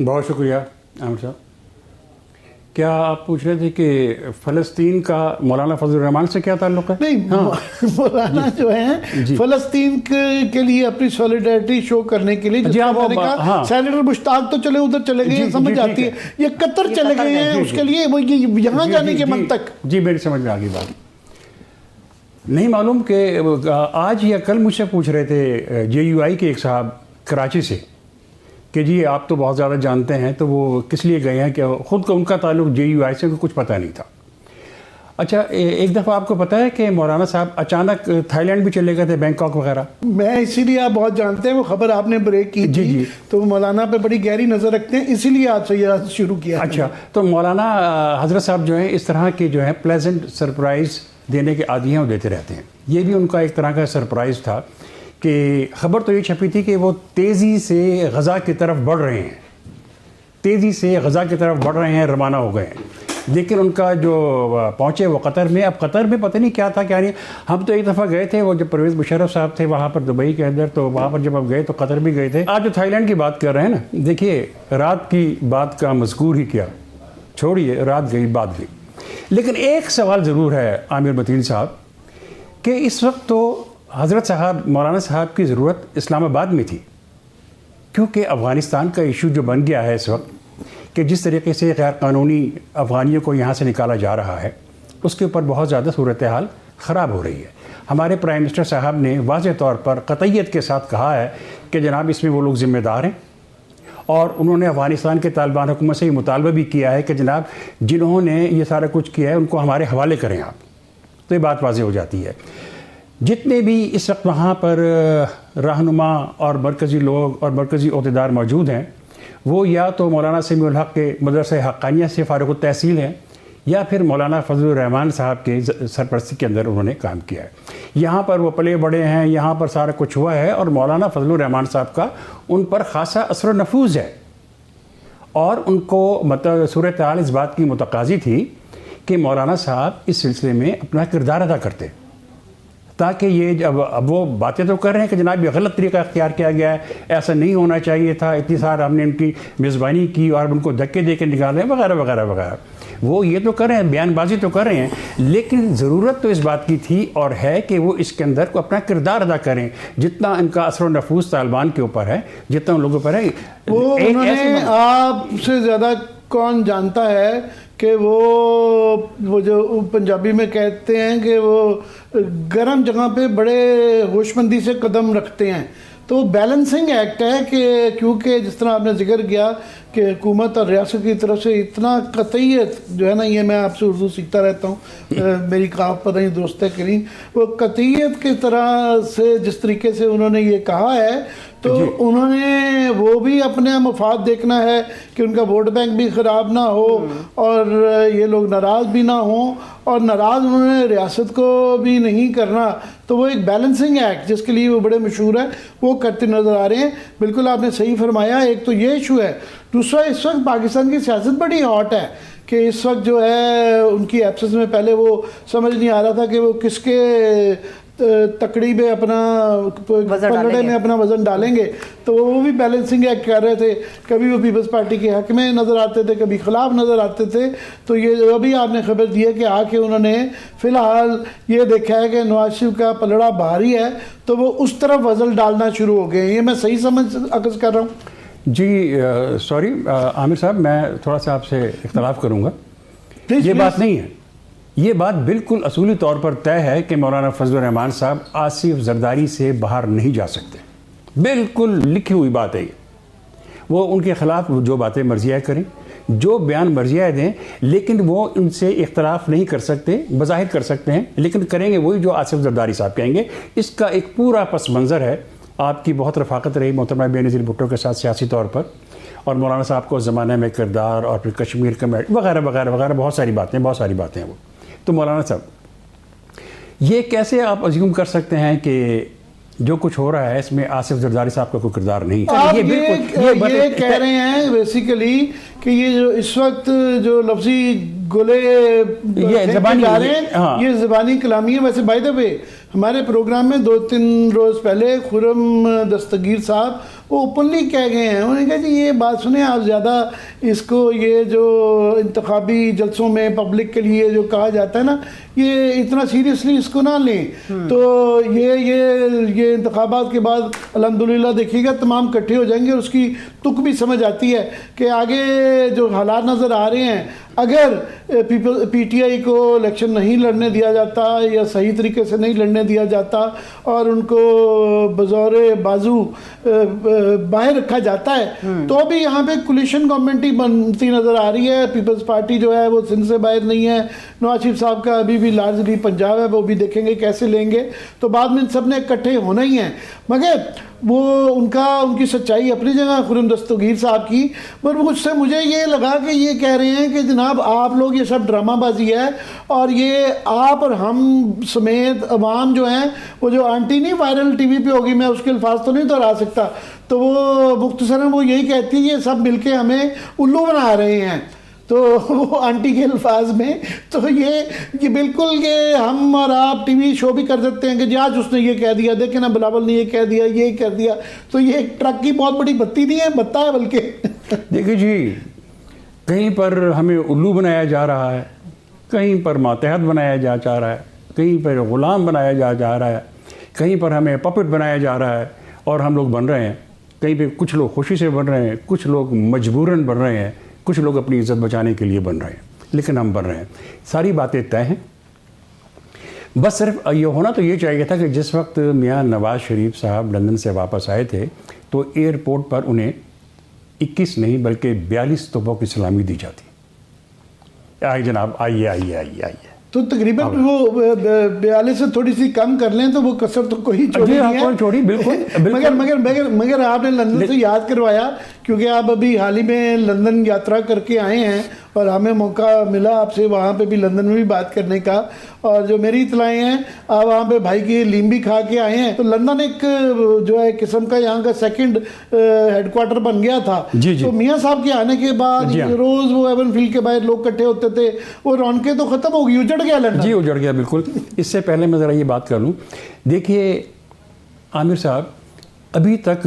بہت شکریہ عامر صاحب. کیا آپ پوچھ رہے تھے کہ فلسطین کا مولانا فضل الرحمان سے کیا تعلق ہے؟ نہیں، مولانا جو ہیں فلسطین کے لیے اپنی سولیڈریٹی شو کرنے کے لیے، سینیٹر مشتاق تو چلے ادھر چلے گئے ہیں، سمجھ آتی ہے، یہ قطر چلے گئے ہیں اس کے لیے، وہ یہاں جانے کے منطق. جی میری سمجھ میں آ گئی بات. نہیں معلوم کہ آج یا کل مجھ سے پوچھ رہے تھے JUI کے ایک صاحب کراچی سے کہ جی آپ تو بہت زیادہ جانتے ہیں، تو وہ کس لیے گئے ہیں، کہ خود کو ان کا تعلق JUI سے کچھ پتہ نہیں تھا. اچھا ایک دفعہ آپ کو پتہ ہے کہ مولانا صاحب اچانک تھائی لینڈ بھی چلے گئے تھے، بینکاک وغیرہ. میں اسی لیے آپ بہت جانتے ہیں، وہ خبر آپ نے بریک کی تھی تو مولانا پہ بڑی گہری نظر رکھتے ہیں، اسی لیے آپ سے یہ شروع کیا. اچھا تو مولانا حضرت صاحب جو ہیں اس طرح کے جو ہے پلیزنٹ سرپرائز دینے کے عادی ہیں، وہ دیتے رہتے ہیں. یہ بھی ان کا ایک طرح کا سرپرائز تھا کہ خبر تو یہ چھپی تھی کہ وہ تیزی سے غزہ کی طرف بڑھ رہے ہیں، تیزی سے غزہ کی طرف بڑھ رہے ہیں، روانہ ہو گئے ہیں. لیکن ان کا جو پہنچے وہ قطر میں. اب قطر میں پتہ نہیں کیا تھا کیا نہیں. ہم تو ایک دفعہ گئے تھے، وہ جب پرویز مشرف صاحب تھے وہاں پر دبئی کے اندر، تو وہاں پر جب اب گئے تو قطر بھی گئے تھے. آج جو تھائی لینڈ کی بات کر رہے ہیں نا، دیکھیے رات کی بات کا مذکور ہی کیا، چھوڑیے رات گئی بات گئی. لیکن ایک سوال ضرور ہے عامر متین صاحب کہ اس وقت تو حضرت صاحب مولانا صاحب کی ضرورت اسلام آباد میں تھی، کیونکہ افغانستان کا ایشو جو بن گیا ہے اس وقت کہ جس طریقے سے غیر قانونی افغانیوں کو یہاں سے نکالا جا رہا ہے، اس کے اوپر بہت زیادہ صورتحال خراب ہو رہی ہے. ہمارے پرائم منسٹر صاحب نے واضح طور پر قطعیت کے ساتھ کہا ہے کہ جناب اس میں وہ لوگ ذمہ دار ہیں، اور انہوں نے افغانستان کے طالبان حکومت سے یہ مطالبہ بھی کیا ہے کہ جناب جنہوں نے یہ سارا کچھ کیا ہے ان کو ہمارے حوالے کریں آپ. تو یہ بات واضح ہو جاتی ہے. جتنے بھی اس وقت وہاں پر رہنما اور مرکزی لوگ اور مرکزی عہدیدار موجود ہیں، وہ یا تو مولانا سمیع الحق کے مدرسہ حقانیہ سے فارغ التحصیل ہیں، یا پھر مولانا فضل الرحمان صاحب کے سرپرستی کے اندر انہوں نے کام کیا ہے. یہاں پر وہ پلے بڑے ہیں، یہاں پر سارا کچھ ہوا ہے، اور مولانا فضل الرحمان صاحب کا ان پر خاصا اثر و نفوذ ہے. اور ان کو مطلب صورتحال اس بات کی متقاضی تھی کہ مولانا صاحب اس سلسلے میں اپنا کردار ادا کرتے، تاکہ یہ اب وہ باتیں تو کر رہے ہیں کہ جناب یہ غلط طریقہ اختیار کیا گیا ہے، ایسا نہیں ہونا چاہیے تھا، اتنی سارا ہم نے ان کی میزبانی کی اور ان کو دھکے دے کے نکالے وغیرہ وغیرہ وغیرہ. وہ یہ تو کر رہے ہیں، بیان بازی تو کر رہے ہیں، لیکن ضرورت تو اس بات کی تھی اور ہے کہ وہ اس کے اندر کو اپنا کردار ادا کریں. جتنا ان کا اثر و نفوذ طالبان کے اوپر ہے، جتنا ان لوگوں پر ہے، وہ انہوں نے آپ سے زیادہ کون جانتا ہے کہ وہ جو پنجابی میں کہتے ہیں کہ وہ گرم جگہ پہ بڑے ہوشمندی سے قدم رکھتے ہیں. تو بیلنسنگ ایکٹ ہے کہ کیونکہ جس طرح آپ نے ذکر کیا کہ حکومت اور ریاست کی طرف سے اتنا قطعیت جو ہے نا، یہ میں آپ سے اردو سیکھتا رہتا ہوں، میری کہاوت پتہ نہیں دوست ہے کہ نہیں، وہ قطعیت کی طرح سے جس طریقے سے انہوں نے یہ کہا ہے، تو انہوں نے وہ بھی اپنے مفاد دیکھنا ہے کہ ان کا ووٹ بینک بھی خراب نہ ہو اور یہ لوگ ناراض بھی نہ ہوں، اور ناراض انہوں نے ریاست کو بھی نہیں کرنا. تو وہ ایک بیلنسنگ ایکٹ جس کے لیے وہ بڑے مشہور ہے وہ کرتے نظر آ رہے ہیں. بالکل آپ نے صحیح فرمایا. ایک تو یہ ایشو ہے، دوسرا اس وقت پاکستان کی سیاست بڑی ہاٹ ہے کہ اس وقت جو ہے ان کی ایبسنس میں پہلے وہ سمجھ نہیں آ رہا تھا کہ وہ کس کے تکڑی میں اپنا پلڑے میں اپنا وزن ڈالیں گے. تو وہ بھی بیلنسنگ ایکٹ کر رہے تھے، کبھی وہ پیپلز پارٹی کے حق میں نظر آتے تھے، کبھی خلاف نظر آتے تھے. تو یہ ابھی آپ نے خبر دی ہے کہ آ کے انہوں نے فی الحال یہ دیکھا ہے کہ نواز شریف کا پلڑا بھاری ہے تو وہ اس طرف وزن ڈالنا شروع ہو گئے. یہ میں صحیح سمجھ عکس کر رہا ہوں؟ جی سوری عامر صاحب، میں تھوڑا سا آپ سے اختلاف کروں گا. یہ بات نہیں ہے، یہ بات بالکل اصولی طور پر طے ہے کہ مولانا فضل الرحمان صاحب آصف زرداری سے باہر نہیں جا سکتے. بالکل لکھی ہوئی بات ہے یہ. وہ ان کے خلاف جو باتیں مرضیہ کریں، جو بیان مرضیہ دیں، لیکن وہ ان سے اختلاف نہیں کر سکتے. بظاہر کر سکتے ہیں لیکن کریں گے وہی جو آصف زرداری صاحب کہیں گے. اس کا ایک پورا پس منظر ہے. آپ کی بہت رفاقت رہی محترمہ بینظیر بھٹو کے ساتھ سیاسی طور پر، اور مولانا صاحب کو اس زمانے میں کردار اور پھر کشمیر کمیٹی وغیرہ وغیرہ وغیرہ بہت ساری باتیں ہیں وہ. تو مولانا صاحب یہ کیسے آپ ازیوم کر سکتے ہیں کہ جو کچھ ہو رہا ہے اس میں آصف زرداری صاحب کا کوئی کردار نہیں؟ آپ یہ کہہ رہے ہیں بیسیکلی کہ یہ جو اس وقت جو لفظی گلے جا رہے ہیں یہ زبانی کلامی ہے. ویسے بائی دا وے ہمارے پروگرام میں 2-3 روز پہلے خرم دستگیر صاحب وہ اوپنلی کہہ گئے ہیں، انہوں نے کہا جی یہ بات سنیں آپ زیادہ اس کو یہ جو انتخابی جلسوں میں پبلک کے لیے جو کہا جاتا ہے نا یہ اتنا سیریسلی اس کو نہ لیں، تو یہ انتخابات کے بعد الحمدللہ دیکھیے گا تمام اکٹھے ہو جائیں گے اور اس کی تک بھی سمجھ آتی ہے کہ آگے جو حالات نظر آ رہے ہیں اگر پی ٹی آئی کو الیکشن نہیں لڑنے دیا جاتا یا صحیح طریقے سے نہیں لڑنے دیا جاتا اور ان کو بزور بازو باہر رکھا جاتا ہے تو بھی یہاں پہ کولیشن گورنمنٹ ہی بنتی نظر آ رہی ہے. پیپلز پارٹی جو ہے وہ سندھ سے باہر نہیں ہے، نواز شریف صاحب کا ابھی بھی لارجلی پنجاب ہے، وہ بھی دیکھیں گے کیسے لیں گے، تو بعد میں ان سب نے اکٹھے ہونا ہی ہے. مگر وہ ان کی سچائی اپنی جگہ خرم دستگیر صاحب کی، پر مجھ سے مجھے یہ لگا کہ یہ کہہ رہے ہیں کہ جناب آپ لوگ یہ سب ڈرامہ بازی ہے اور یہ آپ اور ہم سمیت عوام جو ہیں وہ جو آنٹی نہیں وائرل ٹی وی پہ ہوگی، میں اس کے الفاظ تو نہیں دہرا سکتا، تو وہ مختصراً وہ یہی کہتی ہے یہ سب مل کے ہمیں الو بنا رہے ہیں، تو وہ آنٹی کے الفاظ میں تو یہ بالکل یہ ہم اور آپ ٹی وی شو بھی کر دیتے ہیں کہ جی آج اس نے یہ کہہ دیا، دیکھیں نا بلاول نے یہ کہہ دیا، یہ کہہ دیا، تو یہ ایک ٹرک کی بہت بڑی بتی نہیں ہے، بتا ہے بلکہ. دیکھیے جی کہیں پر ہمیں الو بنایا جا رہا ہے، کہیں پر ماتحت بنایا جا رہا ہے، کہیں پر غلام بنایا جا رہا ہے، کہیں پر ہمیں پپٹ بنایا جا رہا ہے اور ہم لوگ بن رہے ہیں. کہیں پہ کچھ لوگ خوشی سے بن رہے ہیں، کچھ لوگ مجبوراً بن رہے ہیں، کچھ لوگ اپنی عزت بچانے کے لیے بن رہے ہیں، لیکن ہم بن رہے ہیں. ساری باتیں طے ہیں. بس صرف یہ ہونا تو یہ چاہیے تھا کہ جس وقت میاں نواز شریف صاحب لندن سے واپس آئے تھے تو ایئرپورٹ پر انہیں 21 نہیں بلکہ 42 توپوں کی سلامی دی جاتی. آئیے جناب، آئیے آئیے آئیے آئیے. تو تقریباً وہ 42 سے تھوڑی سی کم کر لیں تو وہ کسر تو کوئی چھوڑی نہیں ہے. چھوڑی بالکل. مگر آپ نے لندن سے یاد کروایا کیونکہ آپ ابھی حال ہی میں لندن یاترا کر کے آئے ہیں اور ہمیں موقع ملا آپ سے وہاں پہ بھی لندن میں بھی بات کرنے کا، اور جو میری اطلاعیں ہیں آپ وہاں پہ بھائی کی لیم بھی کھا کے آئے ہیں. تو لندن ایک جو ہے قسم کا یہاں کا سیکنڈ ہیڈ کوارٹر بن گیا تھا. تو میاں صاحب کے آنے کے بعد روز وہ ایون فیلڈ کے باہر لوگ اکٹھے ہوتے تھے، وہ رونقیں تو ختم ہو گئی، اجڑ گیا لندن. جی اجڑ گیا بالکل. اس سے پہلے میں ذرا یہ بات کر لوں، دیکھیے عامر صاحب ابھی تک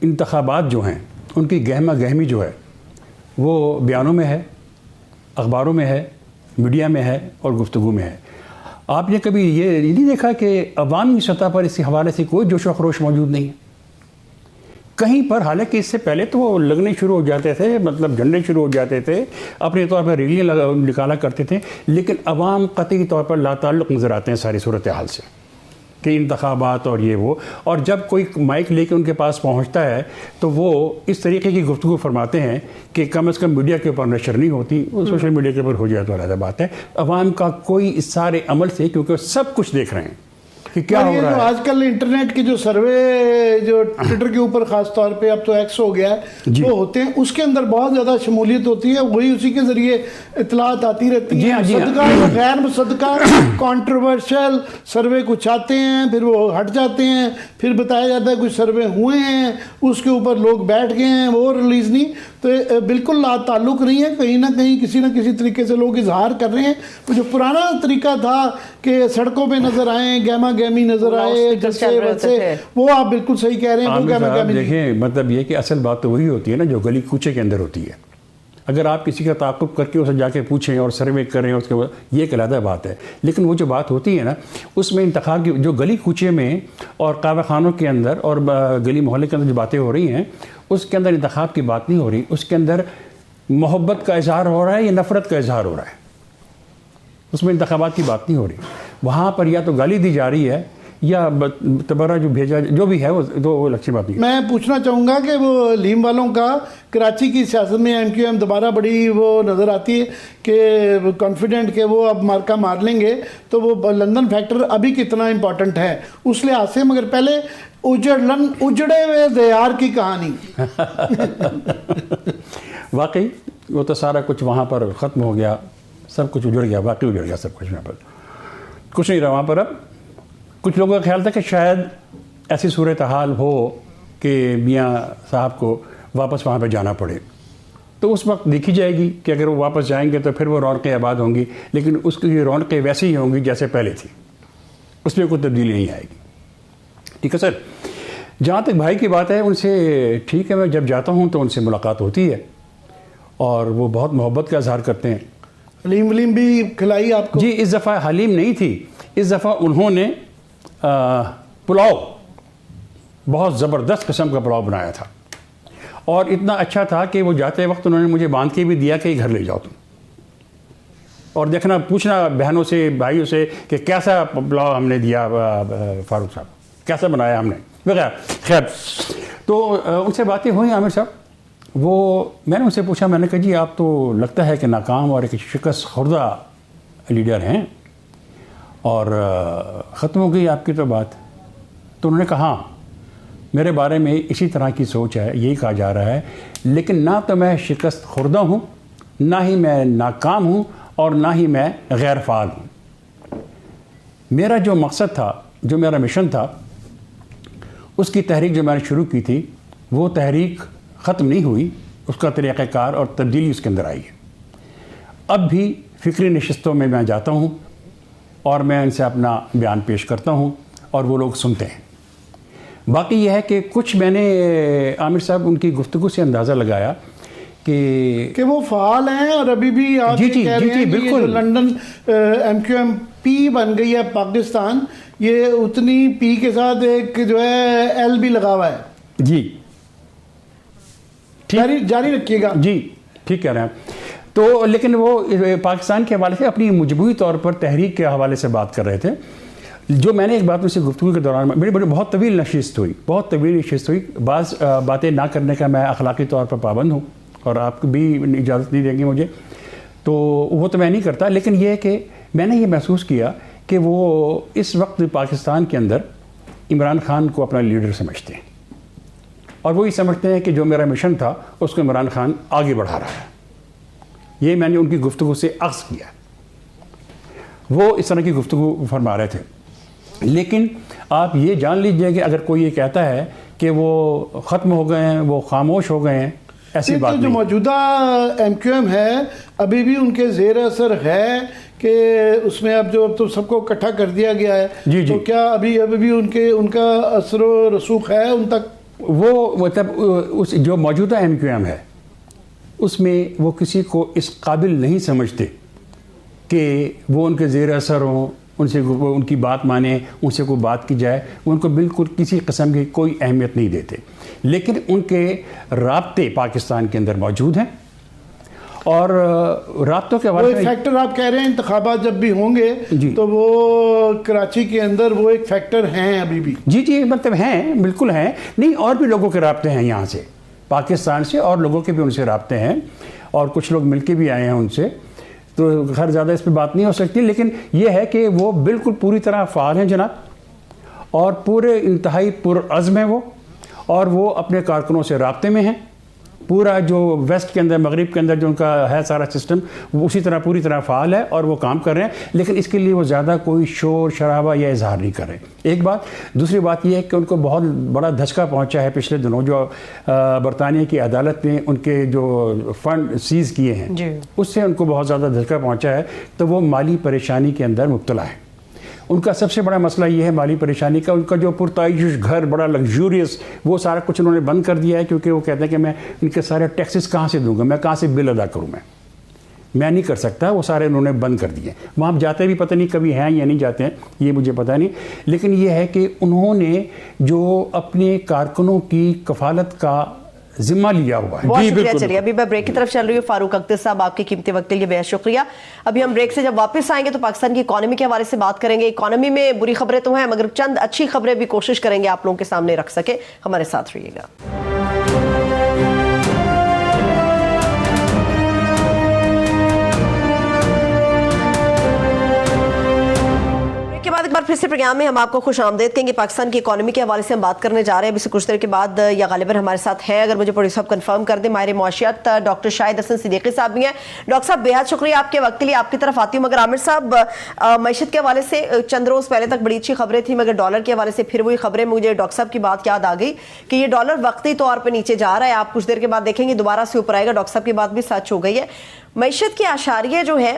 انتخابات جو ہیں ان کی گہمہ گہمی جو ہے وہ بیانوں میں ہے، اخباروں میں ہے، میڈیا میں ہے اور گفتگو میں ہے. آپ نے کبھی یہ نہیں دیکھا کہ عوامی سطح پر اس کے حوالے سے کوئی جوش و خروش موجود نہیں ہے کہیں پر؟ حالانکہ اس سے پہلے تو وہ لگنے شروع ہو جاتے تھے، مطلب جھنڈے شروع ہو جاتے تھے، اپنے طور پر ریلیاں نکالا کرتے تھے، لیکن عوام قطعی طور پر لا تعلق نظر آتے ہیں ساری صورتحال سے کہ انتخابات اور یہ وہ. اور جب کوئی مائک لے کے ان کے پاس پہنچتا ہے تو وہ اس طریقے کی گفتگو فرماتے ہیں کہ کم از کم میڈیا کے اوپر نشر نہیں ہوتی، سوشل میڈیا کے اوپر ہو جائے تو علیحدہ بات ہے. عوام کا کوئی اس سارے عمل سے، کیونکہ سب کچھ دیکھ رہے ہیں کہ کیا ہو رہا ہے. آج کل انٹرنیٹ کے جو سروے جو ٹویٹر کے اوپر خاص طور پہ اب تو ایکس ہو گیا ہے وہ ہوتے ہیں، اس کے اندر بہت زیادہ شمولیت ہوتی ہے، وہی اسی کے ذریعے اطلاعات آتی رہتی ہیں. صدقہ غیر مصدقہ کانٹروورشل سروے کچھ آتے ہیں پھر وہ ہٹ جاتے ہیں، پھر بتایا جاتا ہے کچھ سروے ہوئے ہیں اس کے اوپر لوگ بیٹھ گئے ہیں وہ ریلیز نہیں. تو بالکل لا تعلق نہیں ہے، کہیں نہ کہیں کسی نہ کسی طریقے سے لوگ اظہار کر رہے ہیں. وہ جو پرانا طریقہ تھا کہ سڑکوں پہ نظر آئیں، گہما گہمی نظر آئے جیسے ویسے، وہ آپ بالکل صحیح کہہ رہے ہیں. وہ گہما گہمی دیکھیں، مطلب یہ کہ اصل بات تو وہی ہوتی ہے نا جو گلی کوچے کے اندر ہوتی ہے. اگر آپ کسی کا تعاقب کر کے اسے جا کے پوچھیں اور سروے کریں اس کے بعد، یہ ایک علیحدہ بات ہے. لیکن وہ جو بات ہوتی ہے نا اس میں انتخاب کی جو گلی کوچے میں اور قہوہ خانوں کے اندر اور گلی محلے کے اندر جو باتیں ہو رہی ہیں اس کے اندر انتخاب کی بات نہیں ہو رہی، اس کے اندر محبت کا اظہار ہو رہا ہے یا نفرت کا اظہار ہو رہا ہے. اس میں انتخابات کی بات نہیں ہو رہی. وہاں پر یا تو گالی دی جا رہی ہے یا تبرہ جو بھیجا جو بھی ہے وہ اچھی بات نہیں. میں پوچھنا چاہوں گا کہ وہ لیم والوں کا کراچی کی سیاست میں ایم کیو ایم دوبارہ بڑی وہ نظر آتی ہے کہ کانفیڈنٹ کہ وہ اب مارکا مار لیں گے، تو وہ لندن فیکٹر ابھی کتنا امپورٹنٹ ہے اس لحاظ سے. مگر پہلے اجڑے ہوئے دیار کی کہانی واقعی وہ تو سارا کچھ وہاں پر ختم ہو گیا، سب کچھ اجڑ گیا، واقعی اجڑ گیا سب کچھ. وہاں پر کچھ نہیں رہا وہاں پر. اب کچھ لوگوں کا خیال تھا کہ شاید ایسی صورتحال ہو کہ میاں صاحب کو واپس وہاں پہ جانا پڑے، تو اس وقت دیکھی جائے گی کہ اگر وہ واپس جائیں گے تو پھر وہ رونقیں آباد ہوں گی، لیکن اس کی رونقیں ویسے ہی ہوں گی جیسے پہلے تھی. اس میں کوئی تبدیلی نہیں آئے گی. ٹھیک ہے سر. جہاں تک بھائی کی بات ہے ان سے ٹھیک ہے, میں جب جاتا ہوں تو ان سے ملاقات ہوتی ہے اور وہ بہت محبت کا اظہار کرتے ہیں. حلیم ولیم بھی کھلائی آپ کو؟ جی, اس دفعہ حلیم نہیں تھی, اس دفعہ انہوں نے پلاؤ, بہت زبردست قسم کا پلاؤ بنایا تھا اور اتنا اچھا تھا کہ وہ جاتے وقت انہوں نے مجھے باندھ کے بھی دیا کہ گھر لے جاؤ تم, اور پوچھنا بہنوں سے بھائیوں سے کہ کیسا پلاؤ ہم نے دیا فاروق صاحب, کیسا بنایا ہم نے وغیرہ. خیر, تو ان سے باتیں ہوئیں عامر صاحب. وہ میں نے ان سے پوچھا, میں نے کہا جی آپ تو لگتا ہے کہ ناکام اور ایک شکست خوردہ لیڈر ہیں اور ختم ہو گئی آپ کی تو بات. تو انہوں نے کہا ہاں, میرے بارے میں اسی طرح کی سوچ ہے, یہی کہا جا رہا ہے, لیکن نہ تو میں شکست خوردہ ہوں, نہ ہی میں ناکام ہوں, اور نہ ہی میں غیر فعال ہوں. میرا جو مقصد تھا, جو میرا مشن تھا, اس کی تحریک جو میں نے شروع کی تھی, وہ تحریک ختم نہیں ہوئی, اس کا طریقہ کار اور تبدیلی اس کے اندر آئی ہے. اب بھی فکری نشستوں میں جاتا ہوں اور میں ان سے اپنا بیان پیش کرتا ہوں اور وہ لوگ سنتے ہیں. باقی یہ ہے کہ کچھ میں نے عامر صاحب ان کی گفتگو سے اندازہ لگایا کہ وہ فعال ہیں اور ابھی بھی آپ جی کہہ رہے ہیں کہ یہ جو لنڈن MQM-P بن گئی ہے پاکستان, یہ اتنی پی کے ساتھ ایک جو ہے ایل بھی لگا ہوا ہے. جی جاری رکھیے گا. جی ٹھیک کہہ رہے ہیں. تو لیکن وہ پاکستان کے حوالے سے اپنی مجموعی طور پر تحریک کے حوالے سے بات کر رہے تھے. جو میں نے ایک بات ان سے گفتگو کے دوران میری بہت طویل نشست ہوئی. بعض باتیں نہ کرنے کا میں اخلاقی طور پر پابند ہوں اور آپ کو بھی اجازت نہیں دیں گے مجھے, تو وہ تو میں نہیں کرتا. لیکن یہ ہے کہ میں نے یہ محسوس کیا کہ وہ اس وقت پاکستان کے اندر عمران خان کو اپنا لیڈر سمجھتے ہیں اور وہ یہ سمجھتے ہیں کہ جو میرا مشن تھا اس کو عمران خان آگے بڑھا رہا ہے. یہ میں نے ان کی گفتگو سے اخذ کیا. وہ اس طرح کی گفتگو فرما رہے تھے. لیکن آپ یہ جان لیجئے کہ اگر کوئی یہ کہتا ہے کہ وہ ختم ہو گئے ہیں, وہ خاموش ہو گئے ہیں, ایسی بات جو نہیں. موجودہ MQM ہے ابھی بھی ان کے زیر اثر ہے کہ اس میں اب تو سب کو اکٹھا کر دیا گیا ہے. جی تو کیا ابھی بھی ان کا اثر و رسوخ ہے ان تک؟ وہ مطلب جو موجودہ MQM ہے اس میں وہ کسی کو اس قابل نہیں سمجھتے کہ وہ ان کے زیر اثر ہوں, ان سے ان کی بات مانیں, ان سے کوئی بات کی جائے. وہ ان کو بالکل کسی قسم کی کوئی اہمیت نہیں دیتے. لیکن ان کے رابطے پاکستان کے اندر موجود ہیں اور رابطوں کے حوالے سے فیکٹر آپ کہہ رہے ہیں انتخابات جب بھی ہوں گے تو وہ کراچی کے اندر وہ ایک فیکٹر ہیں ابھی بھی. جی مطلب ہیں, بالکل ہیں. نہیں, اور بھی لوگوں کے رابطے ہیں یہاں سے, پاکستان سے, اور لوگوں کے بھی ان سے رابطے ہیں اور کچھ لوگ مل کے بھی آئے ہیں ان سے. تو خیر زیادہ اس پہ بات نہیں ہو سکتی. لیکن یہ ہے کہ وہ بالکل پوری طرح فعال ہیں جناب, اور پورے انتہائی پرعزم ہیں وہ, اور وہ اپنے کارکنوں سے رابطے میں ہیں. پورا جو ویسٹ کے اندر, مغرب کے اندر جو ان کا ہے سارا سسٹم, وہ اسی طرح پوری طرح فعال ہے اور وہ کام کر رہے ہیں. لیکن اس کے لیے وہ زیادہ کوئی شور شرابہ یا اظہار نہیں کر رہے. ایک بات. دوسری بات یہ ہے کہ ان کو بہت بڑا دھچکا پہنچا ہے پچھلے دنوں, جو برطانیہ کی عدالت نے ان کے جو فنڈ سیز کیے ہیں اس سے ان کو بہت زیادہ دھچکا پہنچا ہے. تو وہ مالی پریشانی کے اندر مبتلا ہے. ان کا سب سے بڑا مسئلہ یہ ہے مالی پریشانی کا. ان کا جو پرتعیش گھر بڑا لگژوریس, وہ سارا کچھ انہوں نے بند کر دیا ہے, کیونکہ وہ کہتے ہیں کہ میں ان کے سارے ٹیکسز کہاں سے دوں گا, میں کہاں سے بل ادا کروں, میں نہیں کر سکتا. وہ سارے انہوں نے بند کر دیے. وہاں جاتے بھی پتہ نہیں کبھی ہیں یا نہیں جاتے ہیں, یہ مجھے پتہ نہیں. لیکن یہ ہے کہ انہوں نے جو اپنے کارکنوں کی کفالت کا ذمہ لیا ہوا ہے. بہت شکریہ. چلیے ابھی میں بریک کی طرف چل رہی ہوں. فاروق اختر صاحب, آپ کے قیمتی وقت کے لیے بہت شکریہ. ابھی ہم بریک سے جب واپس آئیں گے تو پاکستان کی اکانومی کے حوالے سے بات کریں گے. اکانومی میں بری خبریں تو ہیں, مگر چند اچھی خبریں بھی کوشش کریں گے آپ لوگوں کے سامنے رکھ سکے. ہمارے ساتھ رہیے گا. ایک بار پھر سے پروگرام میں ہم آپ کو خوش آمدید کہیں گے. پاکستان کی اکانومی کے حوالے سے ہم بات کرنے جا رہے ہیں ابھی سے کچھ دیر کے بعد, یا غالباً ہمارے ساتھ ہیں, اگر مجھے پروڈیوسر صاحب کنفرم کر دیں, ماہر معاشیات ڈاکٹر شاہد حسن صدیقی صاحب بھی ہیں. ڈاکٹر صاحب بے حد شکریہ آپ کے وقت کے لیے. آپ کی طرف آتی ہوں. مگر عامر صاحب, معیشت کے حوالے سے چند روز پہلے تک بڑی اچھی خبریں تھیں, مگر ڈالر کے حوالے سے پھر وہی خبریں. مجھے ڈاکٹر صاحب کی بات یاد آ گئی کہ یہ ڈالر وقتی طور پہ نیچے جا رہا ہے, آپ کچھ دیر کے بعد دیکھیں گے دوبارہ سے اوپر آئے گا. ڈاکٹر صاحب کی بات بھی سچ ہو گئی ہے. معیشت کے اشاریے جو ہیں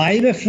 IMF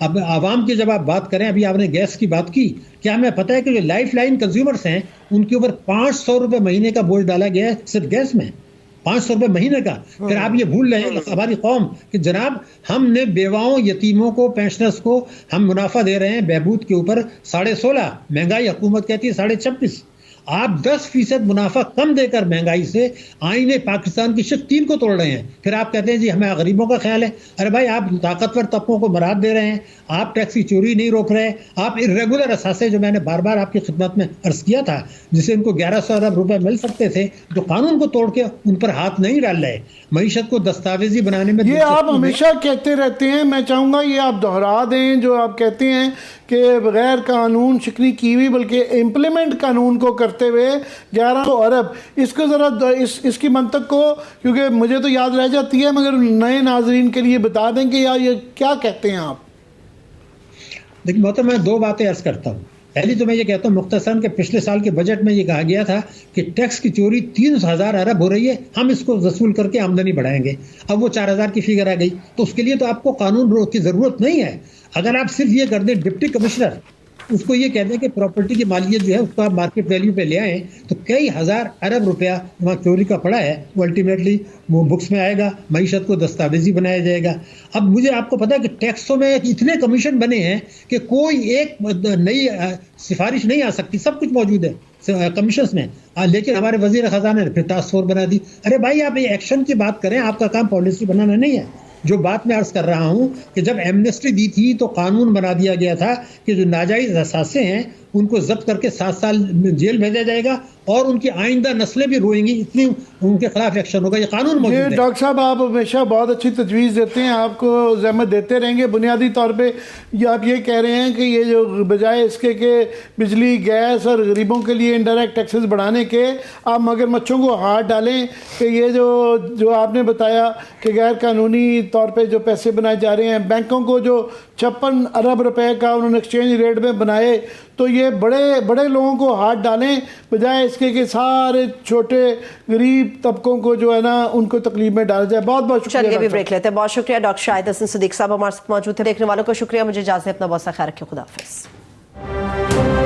اب عوام کی جب آپ بات کریں، ابھی آپ نے گیس کی بات کی، کیا ہمیں پتہ ہے کہ جو لائف لائن کنزیومرز ہیں ان کے اوپر 500 روپے مہینے کا بوجھ ڈالا گیا ہے صرف گیس میں، 500 روپے مہینے کا. پھر آپ یہ بھول رہے ہیں ہماری قوم کہ جناب ہم نے بیواؤں، یتیموں کو، پینشنرز کو ہم منافع دے رہے ہیں بہبود کے اوپر 16.5، مہنگائی حکومت کہتی ہے 26.5. آپ 10% منافع کم دے کر مہنگائی سے آئین پاکستان کی شق 3 کو توڑ رہے ہیں. پھر آپ کہتے ہیں جی ہمیں غریبوں کا خیال ہے. ارے بھائی آپ طاقتور طبقوں کو مراد دے رہے ہیں، آپ ٹیکس کی چوری نہیں روک رہے، آپ irregular اثاثے جو میں نے بار بار آپ کی خدمت میں عرض کیا تھا جسے ان کو 1100 ارب روپے مل سکتے تھے، جو قانون کو توڑ کے ان پر ہاتھ نہیں ڈال رہے. معیشت کو دستاویزی بنانے میں یہ آپ ہمیشہ کہتے رہتے ہیں، میں چاہوں گا یہ آپ دہرا دیں جو آپ کہتے ہیں کہ بغیر قانون شکنی کی ہوئی بلکہ امپلیمنٹ قانون کو کرتے ہوئے 1100 ارب. اس کو ذرا اس کی منطق کو، کیونکہ مجھے تو یاد رہ جاتی ہے مگر نئے ناظرین کے لیے بتا دیں کہ یہ کیا کہتے ہیں آپ. لیکن محترم میں 2 باتیں عرض کرتا ہوں. پہلی تو میں یہ کہتا ہوں مختصراً کہ پچھلے سال کے بجٹ میں یہ کہا گیا تھا کہ ٹیکس کی چوری 3000 ارب ہو رہی ہے، ہم اس کو وصول کر کے آمدنی بڑھائیں گے. اب وہ 4000 کی فگر آ گئی، تو اس کے لیے تو آپ کو قانون کی ضرورت نہیں ہے. اگر آپ صرف یہ کر دیں ڈپٹی کمشنر اس کو یہ کہہ دیں کہ پراپرٹی کی مالیت جو ہے اس کو آپ مارکیٹ ویلیو پہ لے آئیں، تو کئی ہزار ارب روپیہ وہاں چوری کا پڑا ہے وہ الٹیمیٹلی وہ بکس میں آئے گا، معیشت کو دستاویزی بنایا جائے گا. اب مجھے آپ کو پتا ہے کہ ٹیکسوں میں اتنے کمیشن بنے ہیں کہ کوئی ایک نئی سفارش نہیں آ سکتی، سب کچھ موجود ہے کمیشنز میں. لیکن ہمارے وزیر خزانہ نے پھر ٹاسک فورس بنا دی. ارے بھائی آپ یہ ایکشن کی بات کریں، آپ کا کام پالیسی بنانا نہیں ہے. جو بات میں عرض کر رہا ہوں کہ جب ایمنسٹی دی تھی تو قانون بنا دیا گیا تھا کہ جو ناجائز اثاثے ہیں ان کو ضبط کر کے 7 سال جیل بھیجا جائے گا اور ان کی آئندہ نسلیں بھی روئیں گی، اتنی ان کے خلاف ایکشن ہوگا. یہ قانون موجود ہے. ڈاکٹر صاحب آپ ہمیشہ بہت اچھی تجویز دیتے ہیں، آپ کو زحمت دیتے رہیں گے. بنیادی طور پہ آپ یہ کہہ رہے ہیں کہ یہ جو بجائے اس کے کہ بجلی، گیس اور غریبوں کے لیے انڈائریکٹ ٹیکسز بڑھانے کے آپ مگر مچھوں کو ہاتھ ڈالیں کہ یہ جو آپ نے بتایا کہ غیر قانونی طور پہ جو پیسے بنائے جا رہے ہیں، بینکوں کو جو 56 ارب روپے کا انہوں نے ایکسچینج ریٹ میں بنائے، تو یہ بڑے لوگوں کو ہاتھ ڈالیں بجائے اس کے کہ سارے چھوٹے غریب طبقوں کو جو ہے نا ان کو تکلیف میں ڈالا جائے. بہت بہت شکریہ. چلیے ابھی بریک لیتے ہیں. بہت شکریہ ڈاکٹر شاہد حسن صدیق صاحب ہمارے ساتھ موجود تھے. دیکھنے والوں کو شکریہ. مجھے اجازت ہے. اپنا بہت سا خیال رکھیں. خدا حافظ.